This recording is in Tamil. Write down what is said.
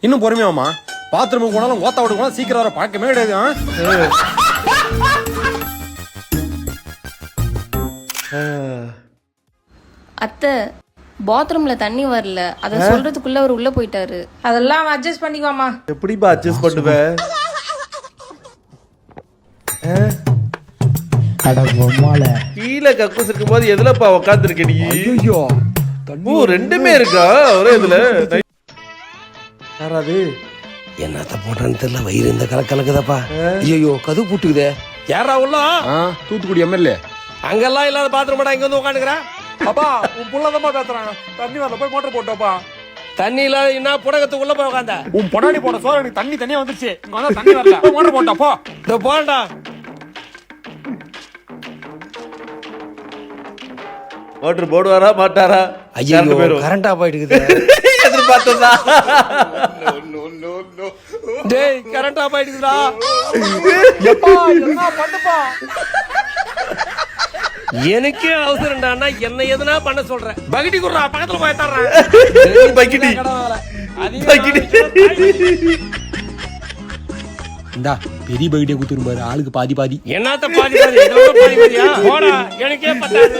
இன்னும் பொறுமையாமா பாத்ரூமுக்கு போனாலும் ஓத்த விட்டு சீக்கிரம் வர பார்க்கவே கிடையாது. அத்தை பாத்ரூம்ல தண்ணி வரல, அத சொல்றதுக்குள்ள அவர் உள்ள போயிட்டாரு. அதெல்லாம் அட்ஜஸ்ட் பண்ணிக்குவாமா. எப்படிப்பா அட்ஜஸ்ட் பண்ணுவ? கீழே கக்கூஸ் இருக்கும் போது எதுலப்பா உட்காந்துருக்க நீ? ஐயோ ரெண்டுமே இருக்கா ஒரே இதுல? யாராவது என்னத்த போட்டான்னு தெரியல, வயிறு இந்த கலக்குதாப்பா. ஐயோ கது பூட்டுக்குதே. யாரா உள்ள? தூத்துக்குடி எம்எல்ஏ. அங்கெல்லாம் இல்லாத பாத்ரூம் இங்க வந்து உட்காந்துக்கிறா. அப்பா உன் புள்ளதமா பேசுறான். தண்ணி வரல, போய் மோட்டர் போட்டோப்பா. தண்ணி இல்லாத என்ன புடகத்துக்கு உள்ள போய் உட்காந்த? உன் பொடாடி போட சோறு எனக்கு தண்ணியா வந்துருச்சு. இங்க வந்தா தண்ணி வரல, போய் மோட்டர் போட்டா போ. இந்த போண்டா மோட்டர் போடுவாரா மாட்டாரா? ஐயோ கரண்ட் ஆஃப் ஆயிடுக்குது. எதிர்பார்த்ததா? டேய் கரண்ட் ஆஃப் ஆயிடுக்குடா. எப்பா என்ன பண்ணுப்பா? எனக்கே அவசரம்டான்னா என்ன எதுனா பண்ண சொல்றேன். பகிட்டி குடுறா, பக்கத்துல போய் தர்றேன். பக்கிடி பக்கிடி. இந்தா பெரிய பகிட்டியை குத்துரும் பாரு, ஆளுக்கு பாதி பாதி. என்னத்த பாதி பாதி? இதோட பாதி பாதியா? போடா, எனக்கே பத்தாது.